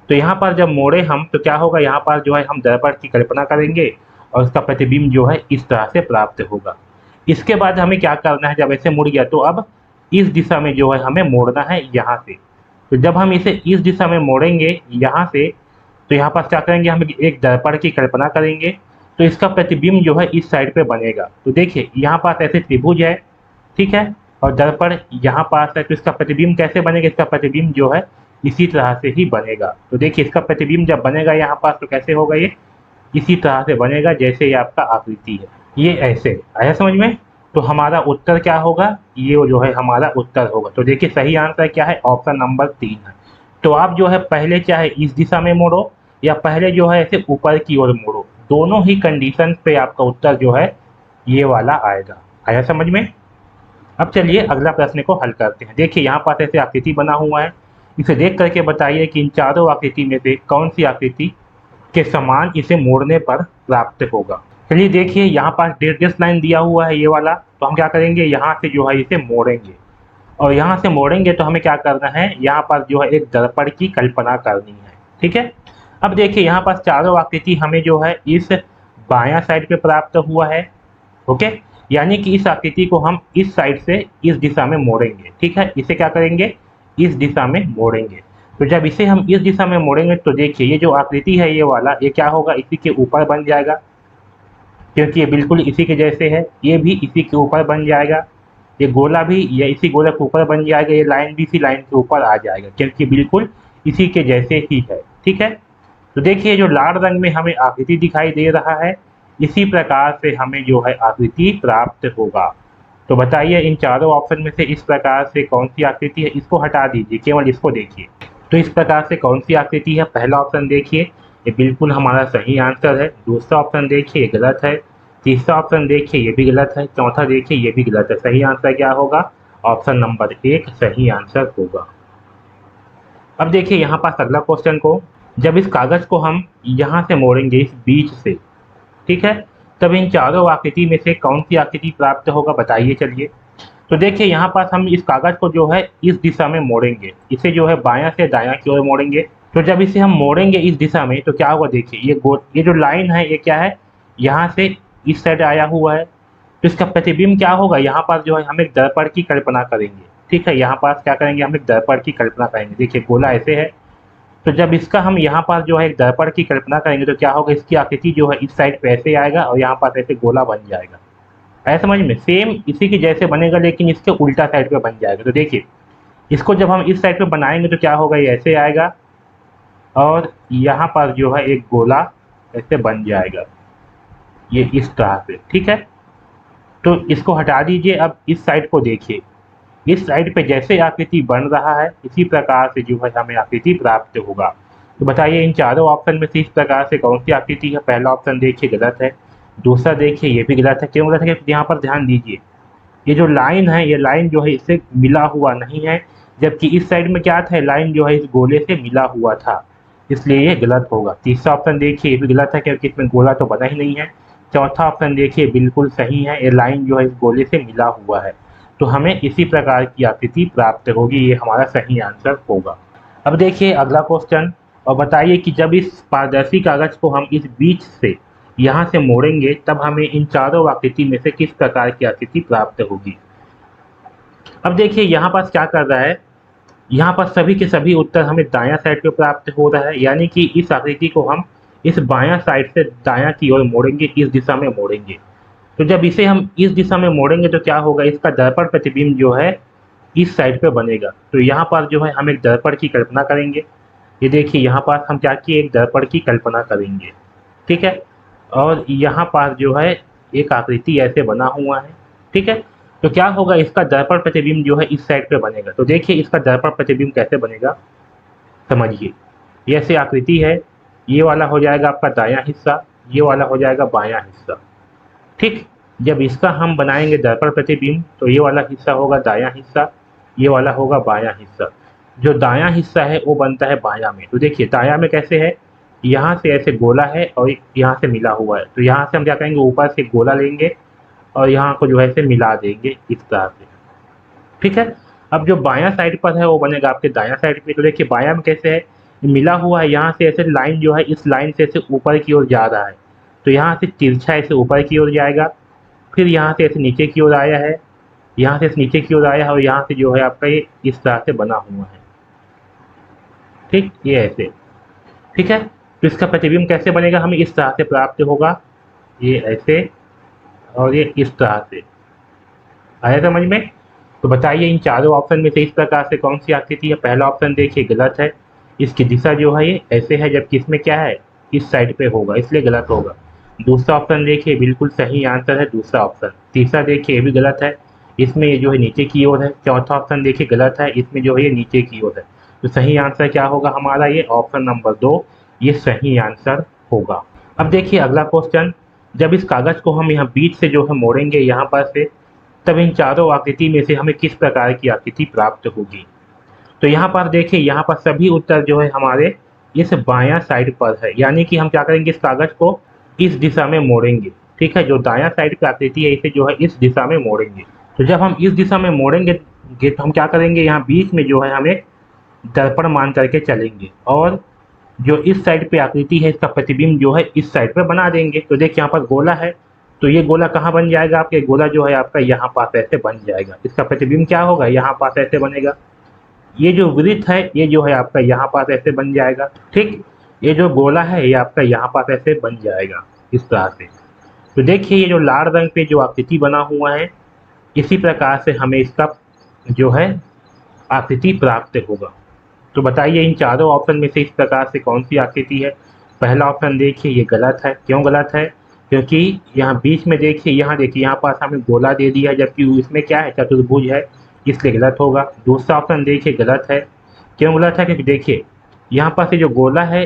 तो यहाँ पर जब मोड़े हम तो क्या होगा, यहाँ पर जो है हम दर्पण की कल्पना करेंगे और उसका प्रतिबिंब जो है इस तरह से प्राप्त होगा। इसके बाद हमें क्या करना है, जब ऐसे मुड़ गया तो अब इस दिशा में जो है हमें मोड़ना है यहाँ से। तो जब हम इसे इस दिशा में मोड़ेंगे यहाँ से, तो यहाँ पर क्या करेंगे, हम एक दर्पण की कल्पना करेंगे, तो इसका प्रतिबिंब जो है इस साइड पे बनेगा। तो देखिए यहाँ पास ऐसे त्रिभुज है, ठीक है, और दर्पण यहाँ पास है, तो इसका प्रतिबिंब कैसे बनेगा, इसका प्रतिबिंब जो है इसी तरह से ही बनेगा। तो देखिए इसका प्रतिबिंब जब बनेगा यहाँ पास तो कैसे होगा, ये इसी तरह से बनेगा जैसे ये आपका आकृति है, ये ऐसे आया समझ में। तो हमारा उत्तर क्या होगा, ये जो है हमारा उत्तर होगा। तो देखिए सही आंसर क्या है, ऑप्शन नंबर 3 है। तो आप जो है पहले चाहे इस दिशा में मोड़ो या पहले जो है ऐसे ऊपर की ओर मोड़ो, दोनों ही कंडीशन पे आपका उत्तर जो है ये वाला आएगा। आया समझ में। अब चलिए अगला प्रश्न को हल करते हैं। देखिए यहाँ पास ऐसे आकृति बना हुआ है, इसे देख करके बताइए कि इन चारों आकृति में से कौन सी आकृति के समान इसे मोड़ने पर प्राप्त होगा। चलिए देखिए यहाँ पास डेश लाइन दिया हुआ है ये वाला, तो हम क्या करेंगे, यहाँ से जो है इसे मोड़ेंगे, और यहाँ से मोड़ेंगे तो हमें क्या करना है, यहाँ पर जो है एक दर्पण की कल्पना करनी है, ठीक है। अब देखिए यहाँ पास चारों आकृति हमें जो है इस बायां साइड पे प्राप्त हुआ है, ओके। यानी कि इस आकृति को हम इस साइड से इस दिशा में मोड़ेंगे, ठीक है। इसे क्या करेंगे, इस दिशा में मोड़ेंगे। तो जब इसे हम इस दिशा में मोड़ेंगे तो देखिए ये जो आकृति है ये वाला, ये क्या होगा, इसी के ऊपर बन जाएगा, क्योंकि ये बिल्कुल इसी के जैसे है। ये भी इसी के ऊपर बन जाएगा, ये गोला भी ये इसी गोला के ऊपर बन जाएगा, ये लाइन भी इसी लाइन के ऊपर आ जाएगा, क्योंकि बिल्कुल इसी के जैसे ही है, ठीक है। तो देखिए जो लाल रंग में हमें आकृति दिखाई दे रहा है, इसी प्रकार से हमें जो है आकृति प्राप्त होगा। तो बताइए इन चारों ऑप्शन में से इस प्रकार से कौन सी आकृति है, इसको हटा दीजिए, केवल इसको देखिए। तो इस प्रकार से कौन सी आकृति है, पहला ऑप्शन देखिए ये बिल्कुल हमारा सही आंसर है। दूसरा ऑप्शन देखिए ये गलत है। तीसरा ऑप्शन देखिए ये भी गलत है। चौथा देखिए ये भी गलत है। सही आंसर क्या होगा, ऑप्शन नंबर 1 सही आंसर होगा। अब देखिए यहाँ पास अगला क्वेश्चन को, जब इस कागज को हम यहाँ से मोड़ेंगे इस बीच से, ठीक है, तब इन चारों आकृति में से कौन सी आकृति प्राप्त होगा, बताइए चलिए। तो देखिए यहाँ पास हम इस कागज को जो है इस दिशा में मोड़ेंगे, इसे जो है बायां से दायां की ओर मोड़ेंगे। तो जब इसे हम मोड़ेंगे इस दिशा में तो क्या होगा, देखिए ये जो लाइन है ये क्या है, यहाँ से इस साइड आया हुआ है। तो इसका प्रतिबिंब क्या होगा, यहाँ पर जो है हम एक दर्पण की कल्पना करेंगे, ठीक है। यहाँ पास क्या करेंगे, हम एक दर्पण की कल्पना करेंगे। देखिए गोला ऐसे है, तो जब इसका हम यहाँ पर जो है एक दर्पण की कल्पना करेंगे तो क्या होगा, इसकी आकृति जो है इस साइड पे ऐसे आएगा और यहाँ पास ऐसे गोला बन जाएगा। ऐसा समझ में, सेम इसी के जैसे बनेगा लेकिन इसके उल्टा साइड पे बन जाएगा। तो देखिए इसको जब हम इस साइड पे बनाएंगे तो क्या होगा, ये ऐसे आएगा और यहाँ पर जो है एक गोला ऐसे बन जाएगा, ये इस तरह से, ठीक है। तो इसको हटा दीजिए। अब इस साइड को देखिए, इस साइड पे जैसे आकृति बन रहा है इसी प्रकार से जो है हमें आकृति प्राप्त होगा। तो बताइए इन चारों ऑप्शन में से इस प्रकार से कौन सी आकृति है। पहला ऑप्शन देखिए गलत है। दूसरा देखिए ये भी गलत है। क्यों गलत है, क्योंकि यहाँ पर ध्यान दीजिए ये जो लाइन है ये लाइन जो है इससे मिला हुआ नहीं है, जबकि इस साइड में क्या था, लाइन जो है इस गोले से मिला हुआ था, इसलिए ये गलत होगा। तीसरा ऑप्शन देखिए ये भी गलत है क्योंकि इसमें गोला तो बना ही नहीं है। चौथा ऑप्शन देखिए बिल्कुल सही है, ये लाइन जो है इस गोले से मिला हुआ है। तो हमें इसी प्रकार की आकृति प्राप्त होगी, ये हमारा सही आंसर होगा। अब देखिए अगला क्वेश्चन, और बताइए कि जब इस पारदर्शी कागज को हम इस बीच से यहाँ से मोड़ेंगे तब हमें इन चारों आकृति में से किस प्रकार की आकृति प्राप्त होगी। अब देखिए यहाँ पास क्या कर रहा है, यहाँ पर सभी के सभी उत्तर हमें दायां साइड पे प्राप्त हो रहा है, यानी कि इस आकृति को हम इस बायां साइड से दायां की ओर मोड़ेंगे, इस दिशा में मोड़ेंगे। तो जब इसे हम इस दिशा में मोड़ेंगे तो क्या होगा, इसका दर्पण प्रतिबिंब जो है इस साइड पे बनेगा। तो यहाँ पर जो है हम एक दर्पण की कल्पना करेंगे। ये देखिए यहाँ पर हम क्या किए, एक दर्पण की कल्पना करेंगे, ठीक है। और यहाँ पर जो है एक आकृति ऐसे बना हुआ है, ठीक है। तो क्या होगा, इसका दर्पण प्रतिबिंब जो है इस साइड पे बनेगा। तो देखिए इसका दर्पण प्रतिबिंब कैसे बनेगा, समझिए। ये ऐसी आकृति है, ये वाला हो जाएगा आपका दायां हिस्सा, ये वाला हो जाएगा बायां हिस्सा, ठीक। जब इसका हम बनाएंगे दर्पण प्रतिबिंब तो ये वाला हिस्सा होगा दायां हिस्सा, ये वाला होगा बायां हिस्सा। जो दायां हिस्सा है वो बनता है बायां में। तो देखिए दायां में कैसे है, यहाँ से ऐसे गोला है और यहाँ से मिला हुआ है। तो यहाँ से हम क्या करेंगे, ऊपर से गोला लेंगे और यहाँ को जो है से मिला देंगे इस तरह से, ठीक है। अब जो बायां साइड पर है वो बनेगा आपके दायां साइड पे। तो देखिए बायां में कैसे है, मिला हुआ है, यहाँ से ऐसे लाइन जो है इस लाइन से ऐसे ऊपर की ओर जा रहा है। तो यहाँ से तिरछा ऐसे ऊपर की ओर जाएगा, फिर यहाँ से ऐसे नीचे की ओर आया है, यहाँ से नीचे की ओर आया है और यहाँ से जो है आपका ये इस तरह से बना हुआ है, ठीक। ये ऐसे, ठीक है। तो इसका प्रतिबिंब कैसे बनेगा, हमें इस तरह से प्राप्त होगा, ये ऐसे और ये इस तरह से। आया समझ में। तो बताइए इन चारों ऑप्शन में से इस प्रकार से कौन सी आकृति है। पहला ऑप्शन देखिए गलत है, इसकी दिशा जो है ये ऐसे है, जबकि इसमें क्या है, इस साइड पे होगा, इसलिए गलत होगा। दूसरा ऑप्शन देखिए बिल्कुल सही आंसर है दूसरा ऑप्शन। तीसरा देखिए ये भी गलत है, इसमें ये जो है नीचे की ओर है। चौथा ऑप्शन देखिए गलत है, इसमें जो है ये नीचे की ओर है। तो सही आंसर क्या होगा हमारा, ये ऑप्शन नंबर 2 ये सही आंसर होगा। अब देखिए अगला क्वेश्चन, जब इस कागज को हम यहाँ बीच से जो है मोड़ेंगे यहाँ पर से, तब इन चारों आकृति में से हमें किस प्रकार की आकृति प्राप्त होगी। तो यहाँ पर देखिए, यहाँ पर सभी उत्तर जो है हमारे इस बायां साइड पर है, यानी कि हम क्या करेंगे, इस कागज को इस दिशा में मोड़ेंगे, ठीक है। जो दायां साइड की आकृति है इसे जो है इस दिशा में मोड़ेंगे। तो जब हम इस दिशा में मोड़ेंगे तो हम क्या करेंगे, यहाँ बीच में जो है हमें दर्पण मान करके चलेंगे और जो इस साइड पे आकृति है इसका प्रतिबिंब जो है इस साइड पे बना देंगे। तो देखिए यहाँ पर गोला है, तो ये गोला कहाँ बन जाएगा, आपके गोला जो है आपका यहाँ पास ऐसे बन जाएगा। इसका प्रतिबिंब क्या होगा, यहाँ पास ऐसे बनेगा। ये जो वृत्त है ये जो है आपका यहाँ पास ऐसे बन जाएगा, ठीक। ये जो गोला है ये आपका यहाँ पास ऐसे बन जाएगा इस तरह से। तो देखिए ये जो लाल रंग पे जो आकृति बना हुआ है, इसी प्रकार से हमें इसका जो है आकृति प्राप्त होगा। तो बताइए इन चारों ऑप्शन में से इस प्रकार से कौन सी आकृति है। पहला ऑप्शन देखिए ये गलत है। क्यों गलत है, क्योंकि यहाँ बीच में देखिए, यहाँ देखिए यहाँ पास हमें गोला दे दिया है, जबकि इसमें क्या है, चतुर्भुज है, इसलिए गलत होगा। दूसरा ऑप्शन देखिए गलत है। क्यों गलत है, क्योंकि देखिए यहाँ पर से जो गोला है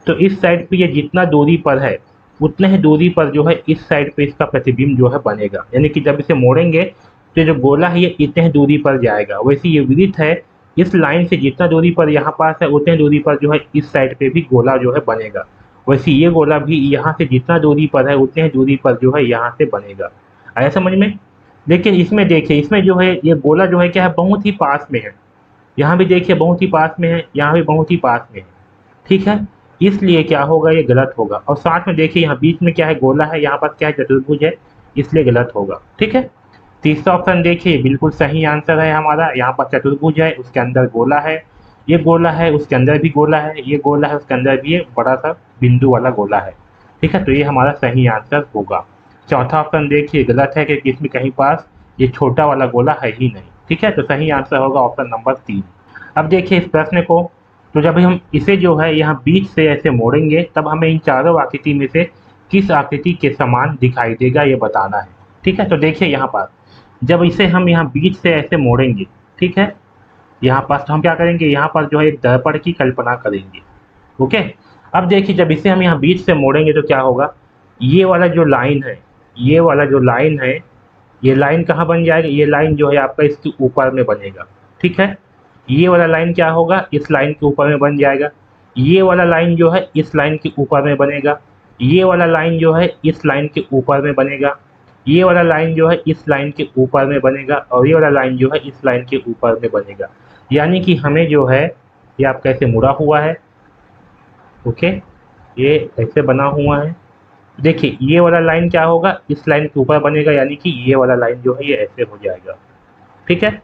तो इस साइड पे ये जितना दूरी पर है उतने ही दूरी पर जो है इस साइड पे इसका प्रतिबिंब जो है बनेगा, यानी कि जब इसे मोड़ेंगे तो जो गोला है ये इतने ही दूरी पर जाएगा। वैसे ये वृत्त है, इस लाइन से जितना दूरी पर यहाँ पास है उतने दूरी पर जो है इस साइड पे भी गोला जो है बनेगा। वैसे ये गोला भी यहाँ से जितना दूरी पर है उतने ही दूरी पर जो है यहाँ से बनेगा। आया समझ में। लेकिन इसमें देखिए, इसमें जो है ये गोला जो है क्या है, बहुत ही पास में है। यहाँ भी देखिए बहुत ही पास में है, यहाँ भी बहुत ही पास में है, ठीक है। इसलिए क्या होगा, ये गलत होगा। और साथ में देखिए यहाँ बीच में क्या है, गोला है, यहाँ पर क्या है, चतुर्भुज है, इसलिए गलत होगा, ठीक है। तीसरा ऑप्शन देखिए बिल्कुल सही आंसर है हमारा। यहाँ पर चतुर्भुज है, उसके अंदर गोला है, ये गोला है उसके अंदर भी गोला है, ये गोला है उसके अंदर भी ये बड़ा सा बिंदु वाला गोला है, ठीक है। तो ये हमारा सही आंसर होगा। चौथा ऑप्शन देखिए गलत है, क्योंकि इसमें कहीं पास ये छोटा वाला गोला है ही नहीं, ठीक है। तो सही आंसर होगा ऑप्शन नंबर 3। अब देखिए इस प्रश्न को, तो जब हम इसे जो है यहाँ बीच से ऐसे मोड़ेंगे तब हमें इन चारों आकृति में से किस आकृति के समान दिखाई देगा ये बताना है, ठीक है। तो देखिए यहाँ पर जब इसे हम यहाँ बीच से ऐसे मोड़ेंगे, ठीक है, यहाँ पर तो हम क्या करेंगे, यहाँ पर जो है एक दर्पण की कल्पना करेंगे, ओके। अब देखिए जब इसे हम यहाँ बीच से मोड़ेंगे तो क्या होगा, ये वाला जो लाइन है, ये वाला जो लाइन है, ये लाइन कहाँ बन जाएगा, ये लाइन जो है आपका इसके ऊपर में बनेगा, ठीक है। ये वाला लाइन क्या होगा, इस लाइन के ऊपर में बन जाएगा। ये वाला लाइन जो है इस लाइन के ऊपर में बनेगा। ये वाला लाइन जो है इस लाइन के ऊपर में बनेगा। ये वाला लाइन जो है इस लाइन के ऊपर में बनेगा और ये वाला लाइन जो है इस लाइन के ऊपर में बनेगा। यानी कि हमें जो है ये आपका ऐसे मुड़ा हुआ है, ओके, ये ऐसे बना हुआ है। देखिए ये वाला लाइन क्या होगा, इस लाइन के ऊपर बनेगा, यानी कि ये वाला लाइन जो है ये ऐसे हो जाएगा, ठीक है।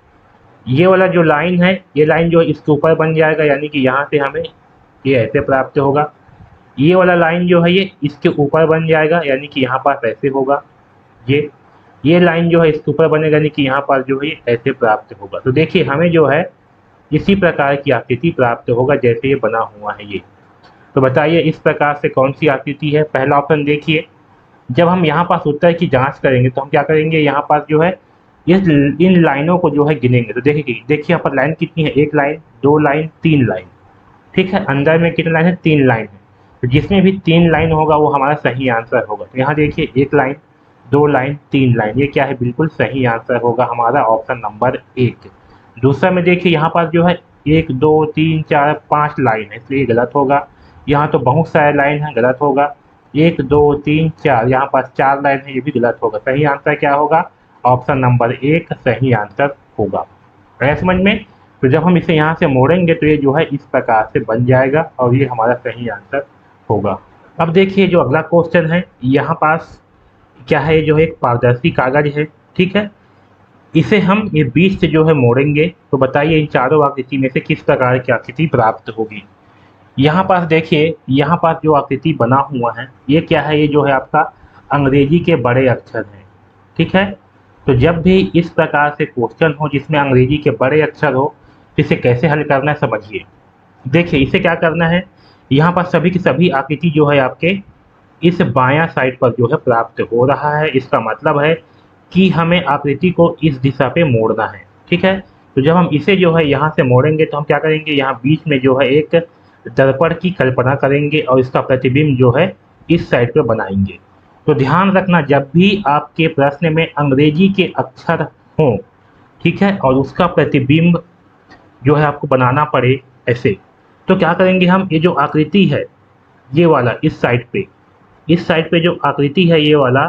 ये वाला जो लाइन है, ये लाइन जो है इसके ऊपर बन जाएगा, यानी कि यहाँ से हमें ये ऐसे प्राप्त होगा। ये वाला लाइन जो है ये इसके ऊपर बन जाएगा, यानी कि यहाँ पास ऐसे होगा। ये लाइन जो है इसके ऊपर बनेगा, यानी कि यहाँ पास जो है ये ऐसे प्राप्त होगा। तो देखिए हमें जो है इसी प्रकार की आकृति प्राप्त होगा जैसे ये बना हुआ है ये। तो बताइए इस प्रकार से कौन सी आकृति है। पहला ऑप्शन देखिए, जब हम यहाँ पास उत्तर की जांच करेंगे तो हम क्या करेंगे, यहाँ पास जो है इस इन लाइनों को जो है गिनेंगे। तो देखिए यहाँ पर लाइन कितनी है, एक लाइन, दो लाइन, तीन लाइन। ठीक है, अंदर में कितने लाइन है, तीन लाइन है। तो जिसमें भी तीन लाइन होगा वो हमारा सही आंसर होगा। तो यहाँ देखिए एक लाइन, दो लाइन, तीन लाइन, ये क्या है, बिल्कुल सही आंसर होगा हमारा ऑप्शन नंबर एक। दूसरा में देखिए यहाँ पास जो है एक दो तीन चार पांच लाइन है, इसलिए गलत होगा। यहाँ तो बहुत सारे लाइन है, गलत होगा। एक दो तीन चार, यहाँ पास चार लाइन है, ये भी गलत होगा। सही आंसर क्या होगा, ऑप्शन नंबर एक सही आंसर होगा। है समझ में। तो जब हम इसे यहाँ से मोड़ेंगे तो ये जो है इस प्रकार से बन जाएगा और ये हमारा सही आंसर होगा। अब देखिए जो अगला क्वेश्चन है, यहाँ पास क्या है, ये जो है एक पारदर्शी कागज है। ठीक है, इसे हम ये बीच से जो है मोड़ेंगे। तो बताइए इन चारों आकृति में से किस प्रकार की आकृति प्राप्त होगी। यहाँ पास देखिए, यहाँ पास जो आकृति बना हुआ है ये क्या है, ये जो है आपका अंग्रेजी के बड़े अक्षर हैं। ठीक है, तो जब भी इस प्रकार से क्वेश्चन हो जिसमें अंग्रेजी के बड़े अक्षर हो तो इसे कैसे हल करना है समझिए। देखिए इसे क्या करना है, यहाँ पर सभी की सभी आकृति जो है आपके इस बायां साइड पर जो है प्राप्त हो रहा है। इसका मतलब है कि हमें आकृति को इस दिशा पे मोड़ना है। ठीक है, तो जब हम इसे जो है यहाँ से मोड़ेंगे तो हम क्या करेंगे, यहाँ बीच में जो है एक दर्पण की कल्पना करेंगे और इसका प्रतिबिंब जो है इस साइड पे बनाएंगे। तो ध्यान रखना, जब भी आपके प्रश्न में अंग्रेजी के अक्षर हों, ठीक है, और उसका प्रतिबिंब जो है आपको बनाना पड़े ऐसे, तो क्या करेंगे हम, ये जो आकृति है ये वाला इस साइड पे जो आकृति है ये वाला,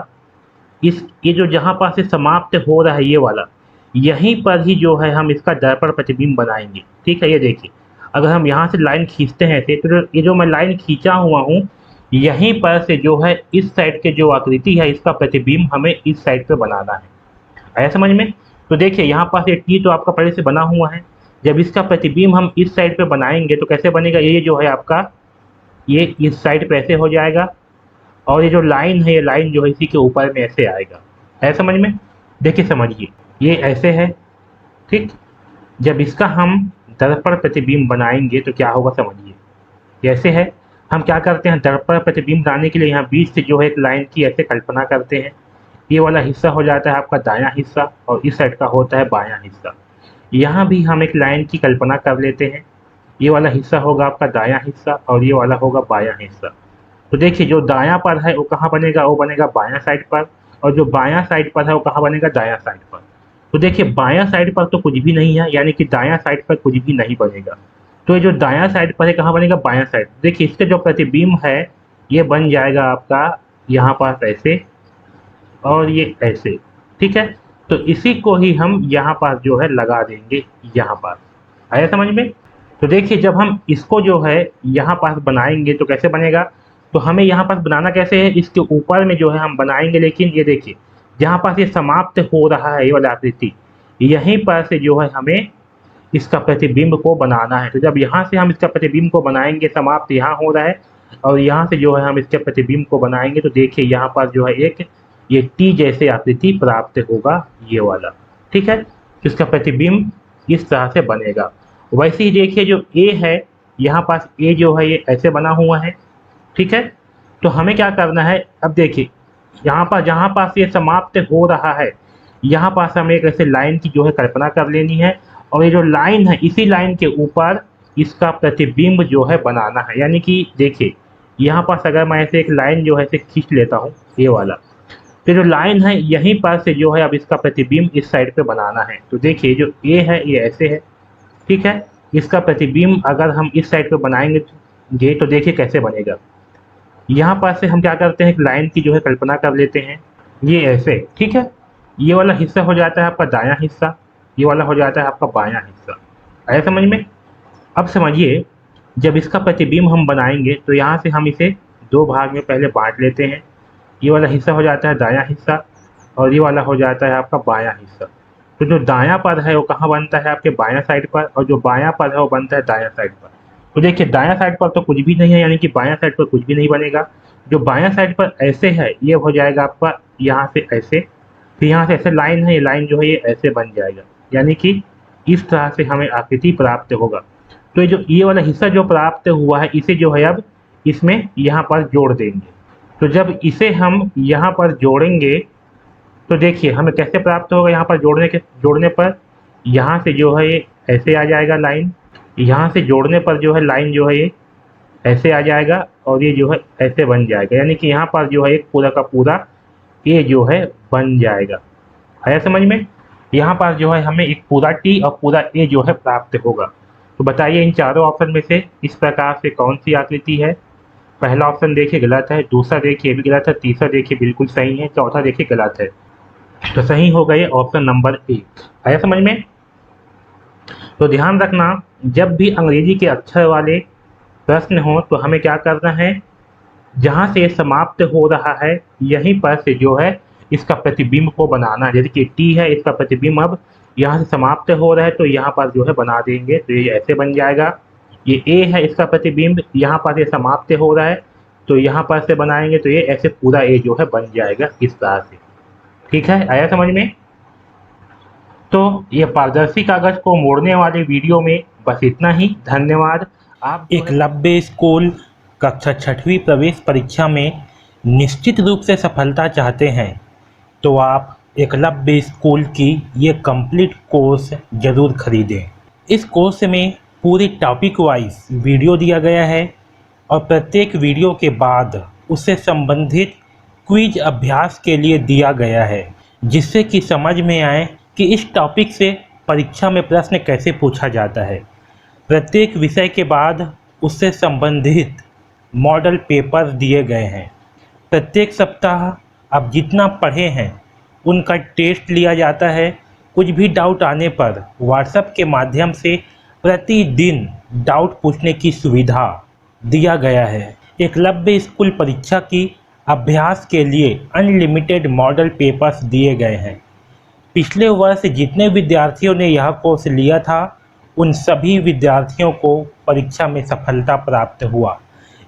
ये जो जहाँ पास से समाप्त हो रहा है ये वाला, यहीं पर ही जो है हम इसका दर्पण प्रतिबिंब बनाएंगे। ठीक है, ये देखिए अगर हम यहाँ से लाइन खींचते हैं ऐसे, तो ये जो मैं लाइन खींचा हुआ हूँ यहीं पर से जो है इस साइड के जो आकृति है इसका प्रतिबिंब हमें इस साइड पे बनाना है। आया समझ में। तो देखिए यहाँ पास ये टी तो आपका पहले से बना हुआ है, जब इसका प्रतिबिंब हम इस साइड पे बनाएंगे तो कैसे बनेगा, ये जो है आपका ये इस साइड पे ऐसे हो जाएगा और ये जो लाइन है ये लाइन जो है इसी के ऊपर में ऐसे आएगा। है समझ में। देखिए समझिए ये ऐसे है। ठीक, जब इसका हम दर्पण प्रतिबिंब बनाएंगे तो क्या होगा समझिए, जैसे है हम क्या करते हैं, दर्पण प्रतिबिंब बनाने के लिए यहाँ बीच से जो है एक लाइन की ऐसे कल्पना करते हैं। ये वाला हिस्सा हो जाता है आपका दायां हिस्सा और इस साइड का होता है बायां हिस्सा। यहाँ भी हम एक लाइन की कल्पना कर लेते हैं। ये वाला हिस्सा होगा आपका दायां हिस्सा और ये वाला होगा बायां हिस्सा। तो देखिए जो दायां पर है वो कहाँ बनेगा, वो बनेगा बायां साइड पर, और जो बायां साइड पर है वो कहाँ बनेगा, दायां साइड पर। तो देखिए बायां साइड पर तो कुछ भी नहीं है, यानी कि दायां साइड पर कुछ भी नहीं बनेगा। तो ये जो दायां साइड पर है कहाँ बनेगा, बायां साइड। देखिए इसका जो प्रतिबिंब है ये बन जाएगा आपका यहाँ पास ऐसे और ये ऐसे। ठीक है, तो इसी को ही हम यहाँ पास जो है लगा देंगे यहाँ पास। आया समझ में। तो देखिए जब हम इसको जो है यहाँ पास बनाएंगे तो कैसे बनेगा, तो हमें यहाँ पास बनाना कैसे है, इसके ऊपर में जो है हम बनाएंगे, लेकिन ये देखिए जहाँ पास ये समाप्त हो रहा है ये वाला आकृति, यहीं पर से जो है हमें इसका प्रतिबिंब को बनाना है। तो जब यहाँ से हम इसका प्रतिबिंब को बनाएंगे, समाप्त यहाँ हो रहा है और यहाँ से जो है हम इसके प्रतिबिंब को बनाएंगे, तो देखिए यहाँ पास जो है एक ये टी जैसे आकृति प्राप्त होगा ये वाला। ठीक है, इसका प्रतिबिंब इस तरह से बनेगा। वैसे ही देखिए जो ए है, यहाँ पास ए जो है ये ऐसे बना हुआ है। ठीक है, तो हमें क्या करना है, अब देखिए यहाँ पर जहाँ पास ये समाप्त हो रहा है यहाँ पास हमें एक ऐसे लाइन की जो है कल्पना कर लेनी है और ये जो लाइन है इसी लाइन के ऊपर इसका प्रतिबिंब जो है बनाना है। यानी कि देखिए यहाँ पास अगर मैं ऐसे एक लाइन जो है ऐसे खींच लेता हूँ ये वाला, तो जो लाइन है यहीं पर से जो है अब इसका प्रतिबिंब इस साइड पे बनाना है। तो देखिए जो ए है ये ऐसे है। ठीक है, इसका प्रतिबिंब अगर हम इस साइड पे बनाएंगे तो देखिए कैसे बनेगा। यहाँ पर से हम क्या करते हैं, एक लाइन की जो है कल्पना कर लेते हैं ये ऐसे। ठीक है, ये वाला हिस्सा हो जाता है आपका दायां हिस्सा, ये वाला हो जाता है आपका बायां हिस्सा। आया समझ में। अब समझिए जब इसका प्रतिबिंब हम बनाएंगे तो यहाँ से हम इसे दो भाग में पहले बांट लेते हैं। ये वाला हिस्सा हो जाता है दायां हिस्सा और ये वाला हो जाता है आपका बायां हिस्सा। तो जो दायां पद है वो कहाँ बनता है, आपके बायां साइड पर, और जो बायां पद है वो बनता है दायां साइड पर। तो देखिए दायां साइड पर तो कुछ भी नहीं है, यानी कि बायां साइड पर कुछ भी नहीं बनेगा। जो बायां साइड पर ऐसे है ये हो जाएगा आपका यहाँ से ऐसे, फिर यहाँ से ऐसे लाइन है, ये लाइन जो है ये ऐसे बन जाएगा, यानी कि इस तरह से हमें आकृति प्राप्त होगा। तो ये वाला हिस्सा जो प्राप्त हुआ है इसे जो है अब इसमें यहाँ पर जोड़ देंगे। तो जब इसे हम यहाँ पर जोड़ेंगे तो देखिए हमें कैसे प्राप्त होगा, यहाँ पर जोड़ने पर यहाँ से जो है ये ऐसे आ जाएगा लाइन, यहाँ से जोड़ने पर जो है लाइन जो है ये ऐसे आ जाएगा और ये जो है ऐसे बन जाएगा, यानी कि यहाँ पर जो है एक पूरा का पूरा ये जो है बन जाएगा। आया समझ में? यहाँ पर जो है हमें एक पूरा टी और पूरा ए जो है प्राप्त होगा। तो बताइए इन चारों ऑप्शन में से इस प्रकार से कौन सी आकृति है? पहला ऑप्शन देखिए गलत है, दूसरा देखिए भी गलत है, तीसरा देखिए बिल्कुल सही है, चौथा देखिए गलत है। तो सही हो गए ऑप्शन नंबर 1। आया समझ में? तो ध्यान रखना, जब भी अंग्रेजी के अक्षर वाले प्रश्न हो तो हमें क्या करना है, जहाँ से समाप्त हो रहा है यहीं पर से जो है इसका प्रतिबिंब को बनाना है। जैसे कि टी है, इसका प्रतिबिंब अब यहाँ से समाप्त हो रहा है तो यहाँ पर जो है बना देंगे, तो ये ऐसे बन जाएगा। ये ए है, इसका प्रतिबिंब यहाँ पर ये समाप्त हो रहा है तो यहाँ पर से बनाएंगे, तो ये ऐसे पूरा ए जो है बन जाएगा इस तरह से। ठीक है, आया समझ में? तो ये पारदर्शी कागज को मोड़ने वाले वीडियो में बस इतना ही। धन्यवाद। आप एकलव्य स्कूल कक्षा 6वीं प्रवेश परीक्षा में निश्चित रूप से सफलता चाहते हैं तो आप एकलव्य स्कूल की ये कंप्लीट कोर्स ज़रूर खरीदें। इस कोर्स में पूरी टॉपिक वाइज वीडियो दिया गया है और प्रत्येक वीडियो के बाद उससे संबंधित क्विज अभ्यास के लिए दिया गया है, जिससे कि समझ में आए कि इस टॉपिक से परीक्षा में प्रश्न कैसे पूछा जाता है। प्रत्येक विषय के बाद उससे संबंधित मॉडल पेपर दिए गए हैं। प्रत्येक सप्ताह आप जितना पढ़े हैं उनका टेस्ट लिया जाता है। कुछ भी डाउट आने पर व्हाट्सएप के माध्यम से प्रतिदिन डाउट पूछने की सुविधा दिया गया है। एकलव्य स्कूल परीक्षा की अभ्यास के लिए अनलिमिटेड मॉडल पेपर्स दिए गए हैं। पिछले वर्ष जितने विद्यार्थियों ने यह कोर्स लिया था उन सभी विद्यार्थियों को परीक्षा में सफलता प्राप्त हुआ।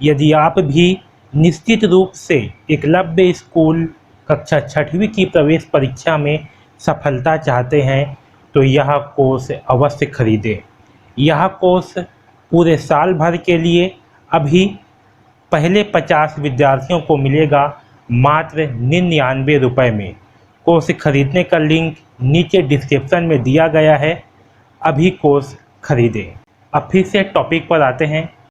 यदि आप भी निश्चित रूप से एकलव्य स्कूल कक्षा 6वीं की प्रवेश परीक्षा में सफलता चाहते हैं तो यह कोर्स अवश्य खरीदें। यह कोर्स पूरे साल भर के लिए अभी पहले 50 विद्यार्थियों को मिलेगा मात्र 99 रुपये में। कोर्स खरीदने का लिंक नीचे डिस्क्रिप्शन में दिया गया है। अभी कोर्स खरीदें। अब फिर से टॉपिक पर आते हैं।